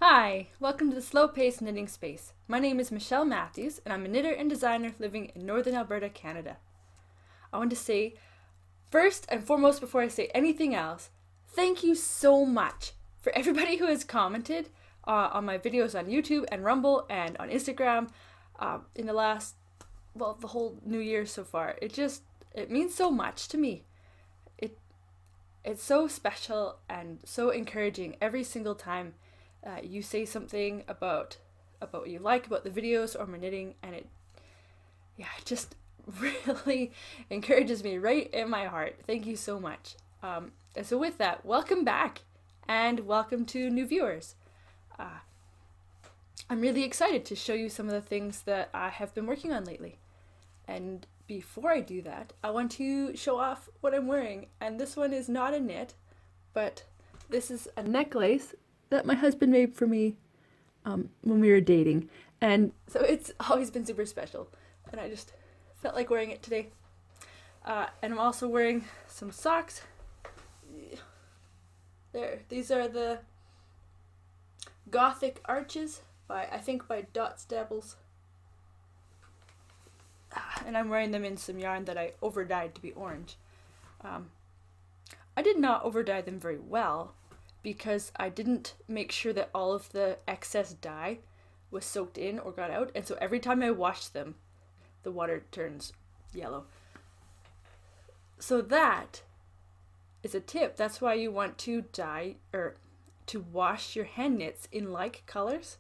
Hi, welcome to the Slow Paced Knitting Space. My name is Michelle Matthews, and I'm a knitter and designer living in Northern Alberta, Canada. I want to say, first and foremost, before I say anything else, thank you so much for everybody who has commented on my videos on YouTube and Rumble and on Instagram in the last, the whole new year so far. It means so much to me. It it's so special and so encouraging every single time you say something about what you like about the videos or my knitting, and it just really encourages me right in my heart. Thank you so much. And so with that, welcome back and welcome to new viewers. I'm really excited to show you some of the things that I have been working on lately. And before I do that, I want to show off what I'm wearing. And this one is not a knit, but this is a necklace that my husband made for me when we were dating. And so it's always been super special. And I just felt like wearing it today. And I'm also wearing some socks. There, these are the Gothic Arches by Dot Staples. And I'm wearing them in some yarn that I overdyed to be orange. I did not overdye them very well because I didn't make sure that all of the excess dye was soaked in or got out, and so every time I wash them, the water turns yellow. So that is a tip. That's why you want to dye or to wash your hand knits in like colors,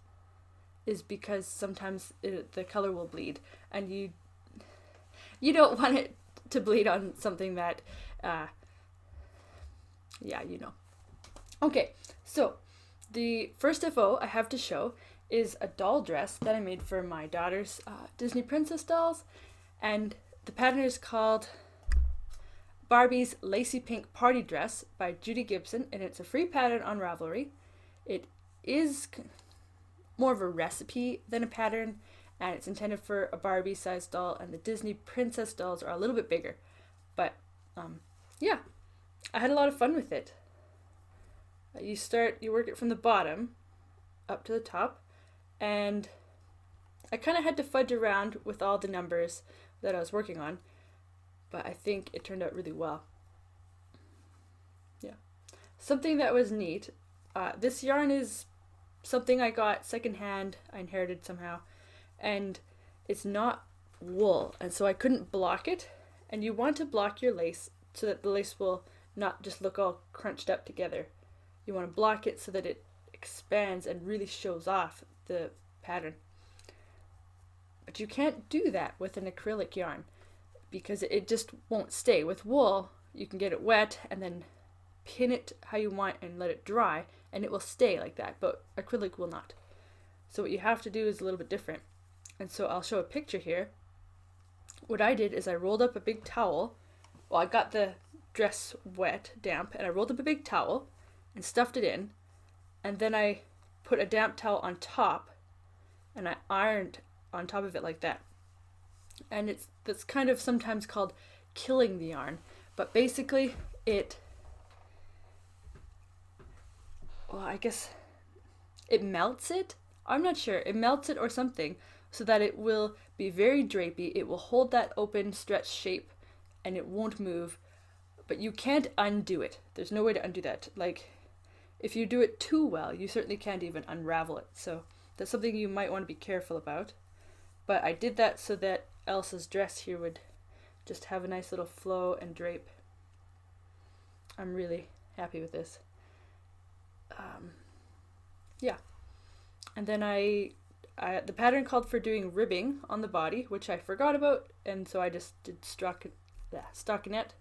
is because sometimes the color will bleed, and you don't want it to bleed on something that yeah, you know. Okay, so the first FO I have to show is a doll dress that I made for my daughter's Disney princess dolls, and the pattern is called Barbie's Lacy Pink Party Dress by Judy Gibson, and it's a free pattern on Ravelry. It is more of a recipe than a pattern, and it's intended for a Barbie sized doll, and the Disney princess dolls are a little bit bigger. But yeah, I had a lot of fun with it. You work it from the bottom up to the top, and I kind of had to fudge around with all the numbers that I was working on, but I think it turned out really well. Yeah. Something that was neat, this yarn is something I got secondhand, I inherited somehow, and it's not wool, and so I couldn't block it. And you want to block your lace so that the lace will not just look all crunched up together. You want to block it so that it expands and really shows off the pattern. But you can't do that with an acrylic yarn because it just won't stay. With wool, you can get it wet and then pin it how you want and let it dry, and it will stay like that, but acrylic will not. So what you have to do is a little bit different. And so I'll show a picture here. What I did is I rolled up a big towel. Well, I got the dress wet, damp, and I rolled up a big towel and stuffed it in, and then I put a damp towel on top, and I ironed on top of it like that. And that's kind of sometimes called killing the yarn, but basically I guess it melts it. I'm not sure. It melts it or something so that it will be very drapey. It will hold that open stretch shape and it won't move, but you can't undo it. There's no way to undo that. Like, if you do it too well, you certainly can't even unravel it. So that's something you might want to be careful about. But I did that so that Elsa's dress here would just have a nice little flow and drape. I'm really happy with this. Yeah. And then the pattern called for doing ribbing on the body, which I forgot about, and so I just did stockinette.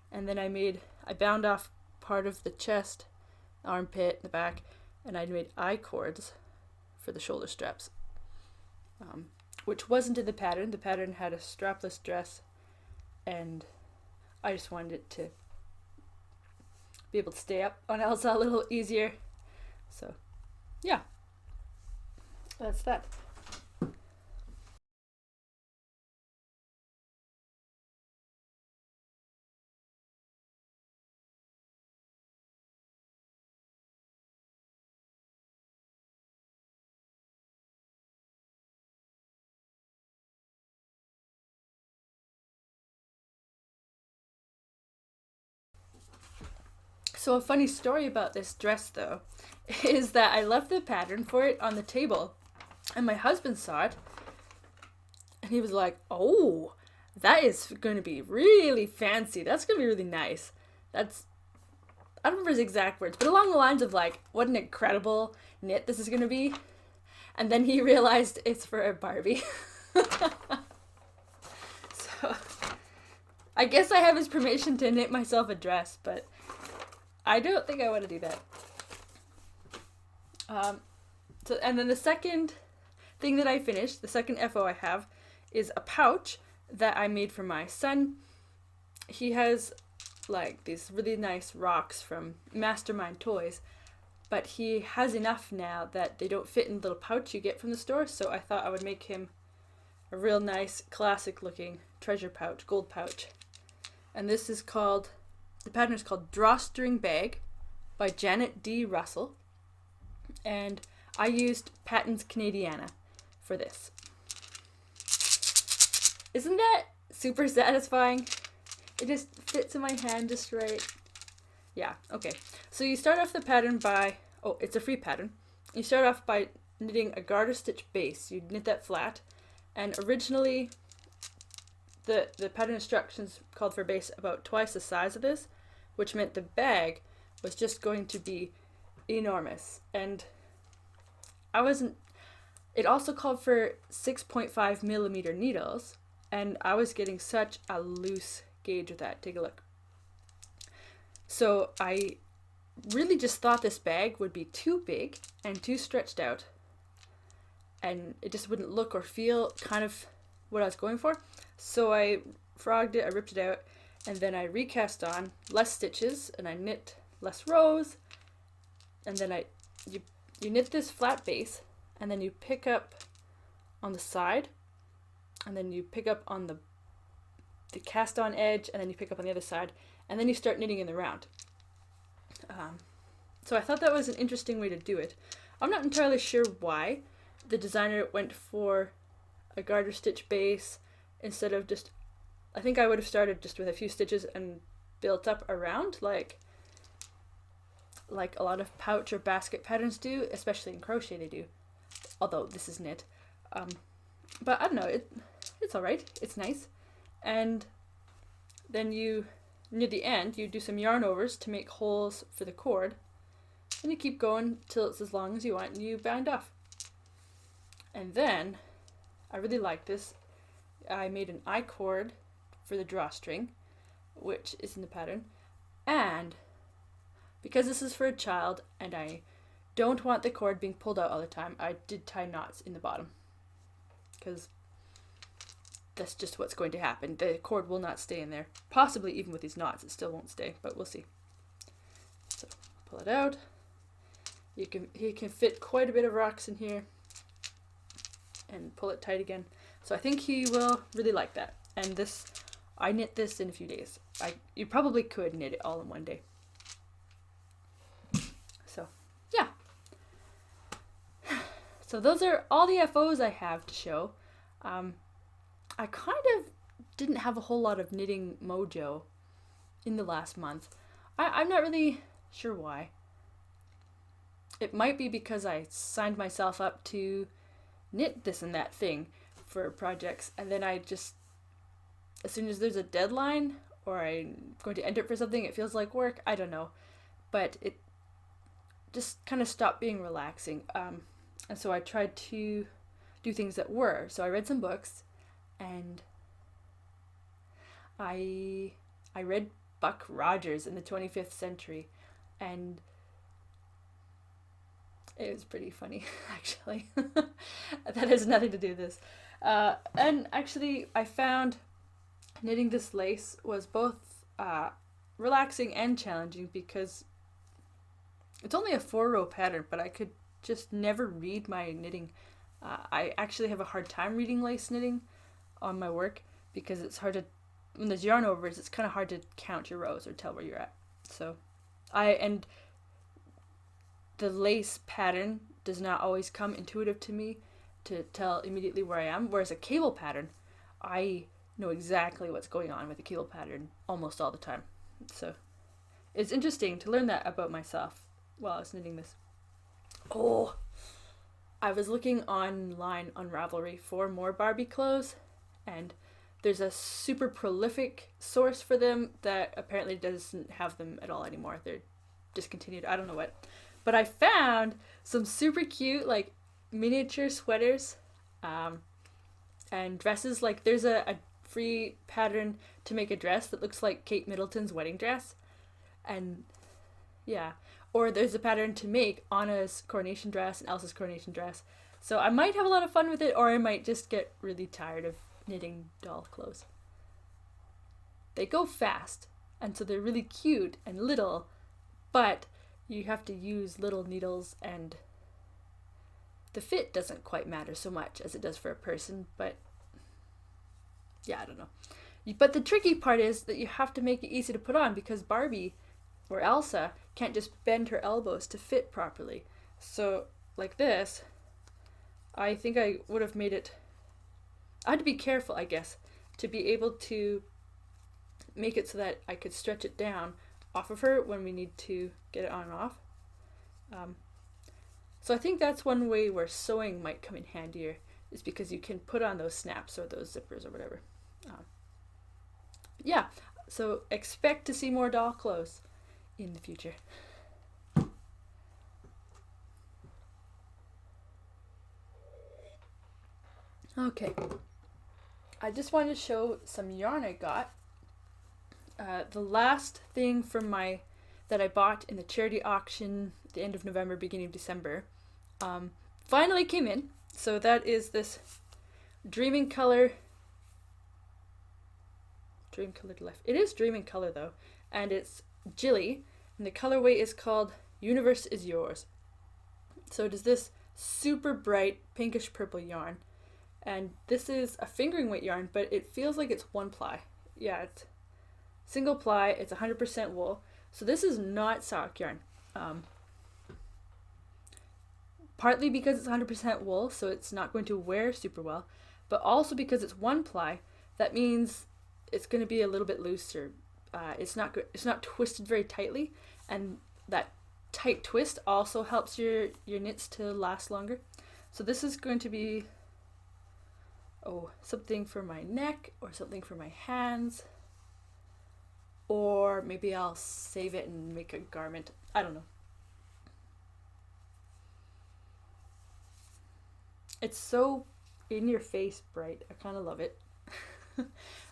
And then I bound off part of the chest, armpit, the back, and I made I-cords for the shoulder straps, which wasn't in the pattern. The pattern had a strapless dress, and I just wanted it to be able to stay up on Elsa a little easier. So, yeah, that's that. So a funny story about this dress though is that I left the pattern for it on the table and my husband saw it and he was like, "Oh, that is going to be really fancy. That's going to be really nice." That's, I don't remember his exact words, but along the lines of like, "What an incredible knit this is going to be." And then he realized it's for a Barbie. So I guess I have his permission to knit myself a dress, but I don't think I want to do that. And then the second thing that I finished, the second FO I have, is a pouch that I made for my son. He has like these really nice rocks from Mastermind Toys, but he has enough now that they don't fit in the little pouch you get from the store, so I thought I would make him a real nice classic looking treasure pouch, gold pouch. And this is called, the pattern is called Drawstring Bag by Janet D. Russell, and I used Patons Canadiana for this. Isn't that super satisfying? It just fits in my hand just right. Yeah, okay. So you start off the pattern by, oh, it's a free pattern. You start off by knitting a garter stitch base. You knit that flat, and originally the pattern instructions called for a base about twice the size of this, which meant the bag was just going to be enormous. And it also called for 6.5 millimeter needles, and I was getting such a loose gauge with that. Take a look. So I really just thought this bag would be too big and too stretched out, and it just wouldn't look or feel kind of what I was going for. So I frogged it, I ripped it out, and then I recast on less stitches, and I knit less rows, and then you knit this flat base, and then you pick up on the side, and then you pick up on the cast on edge, and then you pick up on the other side, and then you start knitting in the round. So I thought that was an interesting way to do it. I'm not entirely sure why the designer went for a garter stitch base instead of just, I think I would have started just with a few stitches and built up around like a lot of pouch or basket patterns do, especially in crochet they do, although this is knit. But I don't know, it's alright, it's nice. And then near the end, you do some yarn overs to make holes for the cord, and you keep going till it's as long as you want, and you bind off. And then, I really like this, I made an I-cord for the drawstring, which is in the pattern, and because this is for a child, and I don't want the cord being pulled out all the time, I did tie knots in the bottom, because that's just what's going to happen. The cord will not stay in there. Possibly even with these knots, it still won't stay, but we'll see. So pull it out. He can fit quite a bit of rocks in here, and pull it tight again. So I think he will really like that. And this, I knit this in a few days. You probably could knit it all in one day. So yeah. So those are all the FOs I have to show. I kind of didn't have a whole lot of knitting mojo in the last month. I'm not really sure why. It might be because I signed myself up to knit this and that thing for projects, and then I just, as soon as there's a deadline or I'm going to enter it for something, it feels like work. I don't know. But it just kind of stopped being relaxing. And so I tried to do things that were. So I read some books, and I read Buck Rogers in the 25th Century, and it was pretty funny, actually. That has nothing to do with this. And actually, I found knitting this lace was both relaxing and challenging, because it's only a 4-row pattern, but I could just never read my knitting. I actually have a hard time reading lace knitting on my work, because it's hard to, when there's yarn overs, it's kind of hard to count your rows or tell where you're at. So and the lace pattern does not always come intuitive to me to tell immediately where I am, whereas a cable pattern, I know exactly what's going on with the cable pattern almost all the time. So it's interesting to learn that about myself while I was knitting this. Oh, I was looking online on Ravelry for more Barbie clothes, and there's a super prolific source for them that apparently doesn't have them at all anymore. They're discontinued. I don't know what. But I found some super cute, like, miniature sweaters and dresses. Like, there's a free pattern to make a dress that looks like Kate Middleton's wedding dress. And, yeah. Or there's a pattern to make Anna's coronation dress and Elsa's coronation dress. So I might have a lot of fun with it, or I might just get really tired of knitting doll clothes. They go fast, and so they're really cute and little, but you have to use little needles, and the fit doesn't quite matter so much as it does for a person, but yeah, I don't know. But the tricky part is that you have to make it easy to put on, because Barbie or Elsa can't just bend her elbows to fit properly. So like this, I think I would have made it, I had to be careful, I guess, to be able to make it so that I could stretch it down off of her when we need to get it on and off. So I think that's one way where sewing might come in handier, is because you can put on those snaps or those zippers or whatever. Yeah, so expect to see more doll clothes in the future. Okay, I just wanted to show some yarn I got. The last thing from that I bought in the charity auction at the end of November, beginning of December, finally came in. So that is this Dreaming Color. Dream Colored Life. It is Dreaming Color though, and it's Jilly, and the colorway is called Universe is Yours. So it is this super bright pinkish purple yarn, and this is a fingering weight yarn, but it feels like it's one ply. Yeah, it's single ply. It's 100% wool. So this is not sock yarn. Partly because it's 100% wool, so it's not going to wear super well, but also because it's one ply. That means it's going to be a little bit looser. It's not twisted very tightly, and that tight twist also helps your knits to last longer. So this is going to be something for my neck, or something for my hands, or maybe I'll save it and make a garment. I don't know. It's so in your face bright. I kind of love it.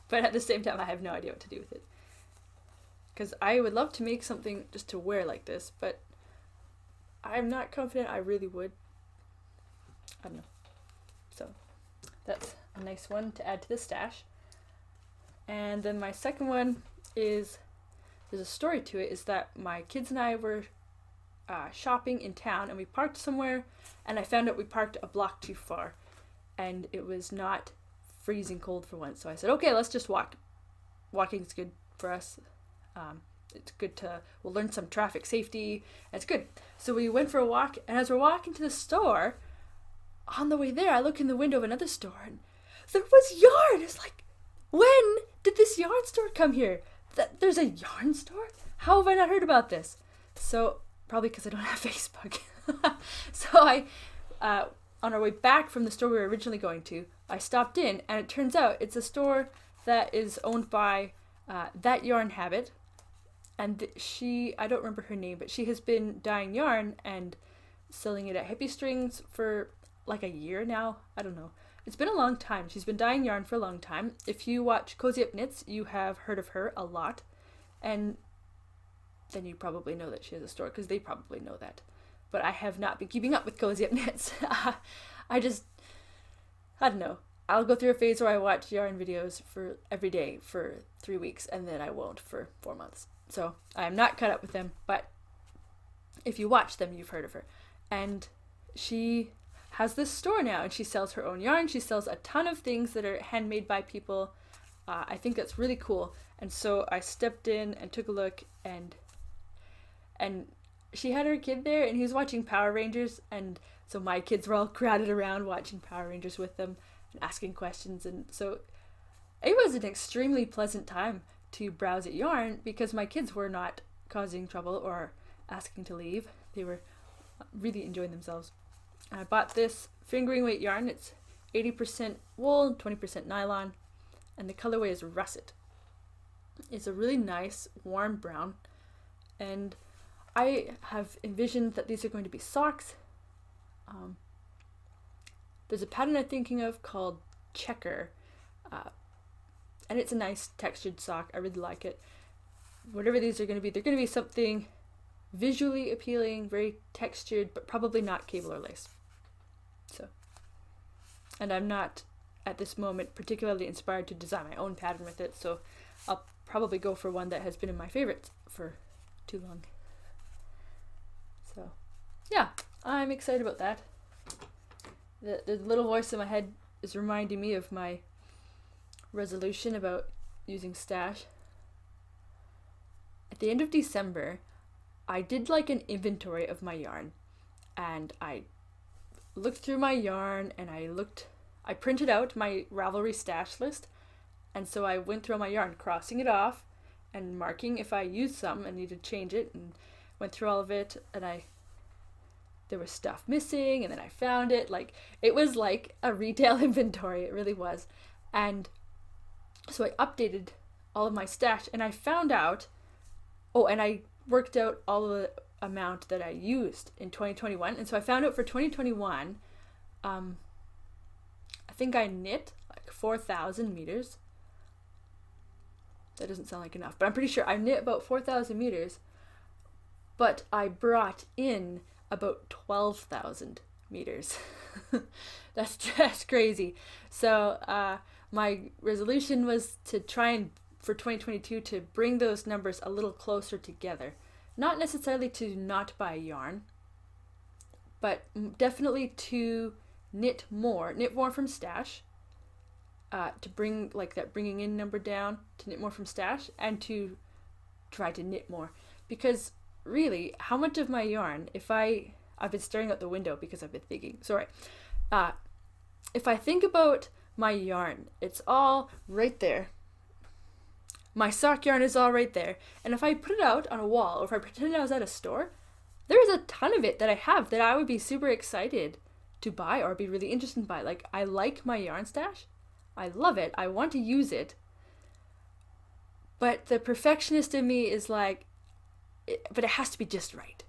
But at the same time, I have no idea what to do with it. Because I would love to make something just to wear like this, but I'm not confident I really would. I don't know. So that's a nice one to add to the stash. And then my second one is, there's a story to it, is that my kids and I were shopping in town, and we parked somewhere, and I found out we parked a block too far, and it was not freezing cold for once. So I said, okay, let's just walk. Walking's good for us. It's good we'll learn some traffic safety. It's good. So we went for a walk, and as we're walking to the store, on the way there, I look in the window of another store, and there was yarn. It's like, when did this yarn store come here? There's a yarn store? How have I not heard about this? So probably because I don't have Facebook. So I, on our way back from the store we were originally going to, I stopped in, and it turns out it's a store that is owned by That Yarn Habit, and I don't remember her name, but she has been dyeing yarn and selling it at Hippie Strings for like a year now. I don't know. It's been a long time. She's been dyeing yarn for a long time. If you watch Cozy Up Knits, you have heard of her a lot, and then you probably know that she has a store, because they probably know that. But I have not been keeping up with Cozy Up Knits. I don't know. I'll go through a phase where I watch yarn videos for every day for 3 weeks, and then I won't for 4 months. So I'm not caught up with them, but if you watch them, you've heard of her. And she has this store now, and she sells her own yarn. She sells a ton of things that are handmade by people. I think that's really cool. And so I stepped in and took a look, and she had her kid there, and he was watching Power Rangers, and so my kids were all crowded around watching Power Rangers with them and asking questions. And so it was an extremely pleasant time to browse at yarn, because my kids were not causing trouble or asking to leave. They were really enjoying themselves. I bought this fingering weight yarn. It's 80% wool, 20% nylon, and the colorway is Russet. It's a really nice warm brown, and I have envisioned that these are going to be socks. There's a pattern I'm thinking of called Checker, and it's a nice textured sock. I really like it. Whatever these are going to be, they're going to be something visually appealing, very textured, but probably not cable or lace. So, and I'm not at this moment particularly inspired to design my own pattern with it, so I'll probably go for one that has been in my favorites for too long. So yeah, I'm excited about that. The little voice in my head is reminding me of my resolution about using stash. At the end of December, I did like an inventory of my yarn, and I looked through my yarn, and I printed out my Ravelry stash list, and so I went through my yarn, crossing it off and marking if I used some and needed to change it, and went through all of it, and there was stuff missing, and then I found it. Like, it was like a retail inventory, it really was. And so I updated all of my stash, and I found out, and I worked out all of the amount that I used in 2021, and so I found out for 2021, I think I knit like 4,000 meters. That doesn't sound like enough, but I'm pretty sure I knit about 4,000 meters, but I brought in about 12,000 meters. That's crazy. So my resolution was to try and, for 2022, to bring those numbers a little closer together. Not necessarily to not buy yarn, but definitely to knit more from stash, to bring like that bringing in number down, to knit more from stash, and to try to knit more. Because really, how much of my yarn, I've been staring out the window because I've been thinking, sorry, if I think about my yarn, it's all right there. My sock yarn is all right there. And if I put it out on a wall, or if I pretend I was at a store, there's a ton of it that I have that I would be super excited to buy or be really interested in buy. Like, I like my yarn stash. I love it. I want to use it. But the perfectionist in me is like, but it has to be just right.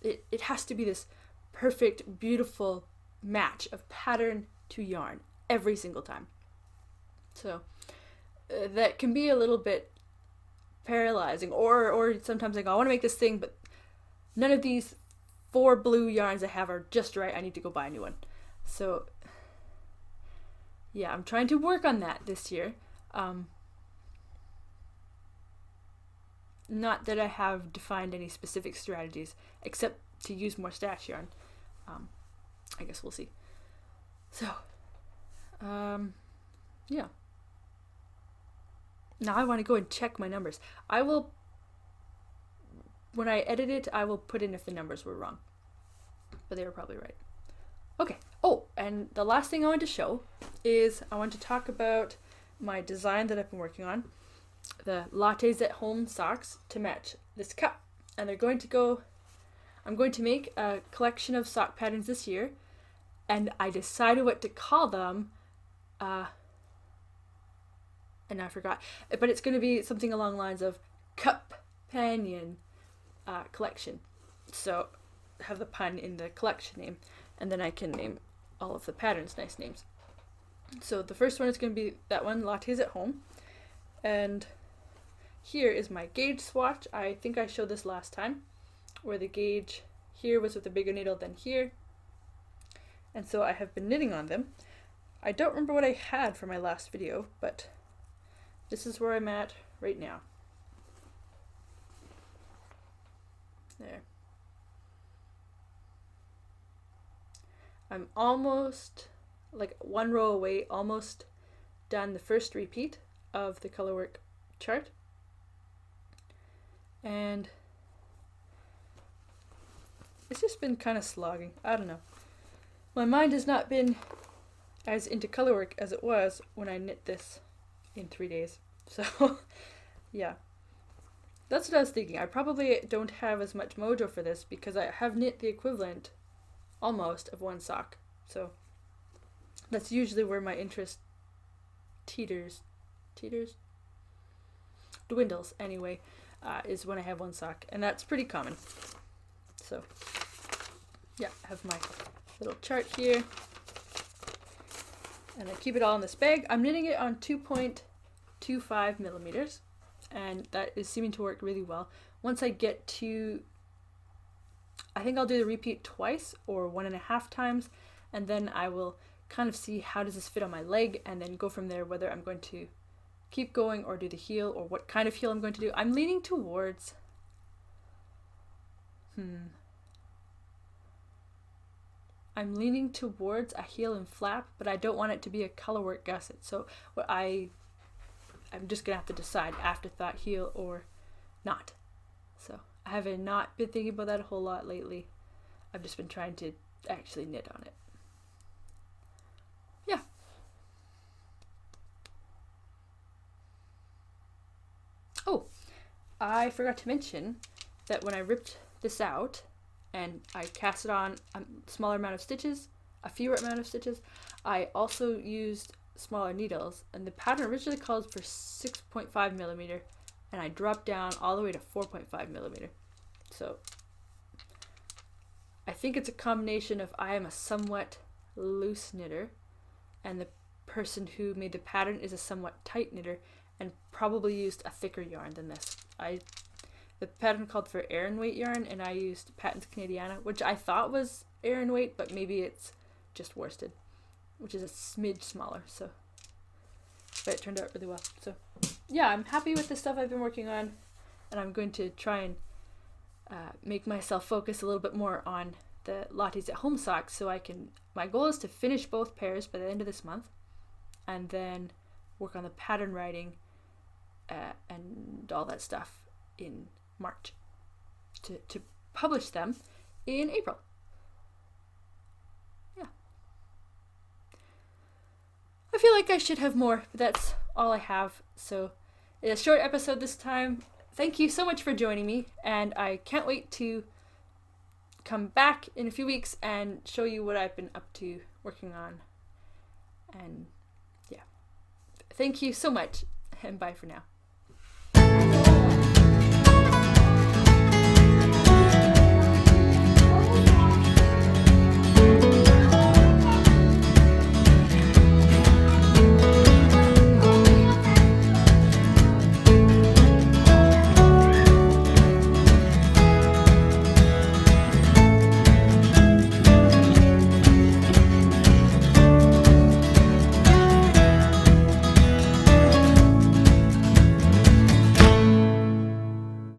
It has to be this perfect, beautiful match of pattern to yarn every single time. So that can be a little bit paralyzing, or sometimes like, I want to make this thing, but none of these 4 blue yarns I have are just right. I need to go buy a new one. So yeah, I'm trying to work on that this year. Not that I have defined any specific strategies, except to use more stash yarn. I guess we'll see. So, yeah. Now I want to go and check my numbers. When I edit it, I will put in if the numbers were wrong. But they were probably right. Okay. Oh, and the last thing I want to show is I want to talk about my design that I've been working on. The Lattes at Home socks to match this cup. And I'm going to make a collection of sock patterns this year. And I decided what to call them. And I forgot. But it's going to be something along the lines of Companion collection. So have the pun in the collection name. And then I can name all of the patterns nice names. So the first one is going to be that one, Lattes at Home. And here is my gauge swatch. I think I showed this last time, where the gauge here was with a bigger needle than here. And so I have been knitting on them. I don't remember what I had for my last video, but this is where I'm at right now. There. I'm almost, like, one row away, almost done the first repeat of the colorwork chart. And it's just been kind of slogging. I don't know. My mind has not been as into colorwork as it was when I knit this in 3 days. So, yeah. That's what I was thinking. I probably don't have as much mojo for this because I have knit the equivalent almost of one sock. So that's usually where my interest teeters, dwindles anyway, is when I have one sock, and that's pretty common. So yeah, I have my little chart here, and I keep it all in this bag. I'm knitting it on 2.25 millimeters, and that is seeming to work really well. Once I get to, I think I'll do the repeat twice or 1.5 times, and then I will kind of see how does this fit on my leg, and then go from there whether I'm going to keep going or do the heel, or what kind of heel I'm going to do. I'm leaning towards I'm leaning towards a heel and flap, but I don't want it to be a colorwork gusset. So what I'm just gonna have to decide, afterthought, heel or not. So I haven't not been thinking about that a whole lot lately. I've just been trying to actually knit on it. Yeah. Oh, I forgot to mention that when I ripped this out and I cast it on a smaller amount of stitches, a fewer amount of stitches, I also used smaller needles, and the pattern originally called for 6.5 millimeter, and I dropped down all the way to 4.5 millimeter. So I think it's a combination of I am a somewhat loose knitter, and the person who made the pattern is a somewhat tight knitter, and probably used a thicker yarn than this. The pattern called for Aran weight yarn, and I used Patons Canadiana, which I thought was Aran weight, but maybe it's just worsted, which is a smidge smaller. So, but it turned out really well. So yeah, I'm happy with the stuff I've been working on, and I'm going to try and make myself focus a little bit more on the Lattes at Home socks, so I can, my goal is to finish both pairs by the end of this month, and then work on the pattern writing and all that stuff in March to publish them in April. Yeah. I feel like I should have more, but that's all I have. So it's a short episode this time. Thank you so much for joining me, and I can't wait to come back in a few weeks and show you what I've been up to working on. And yeah, thank you so much, and bye for now.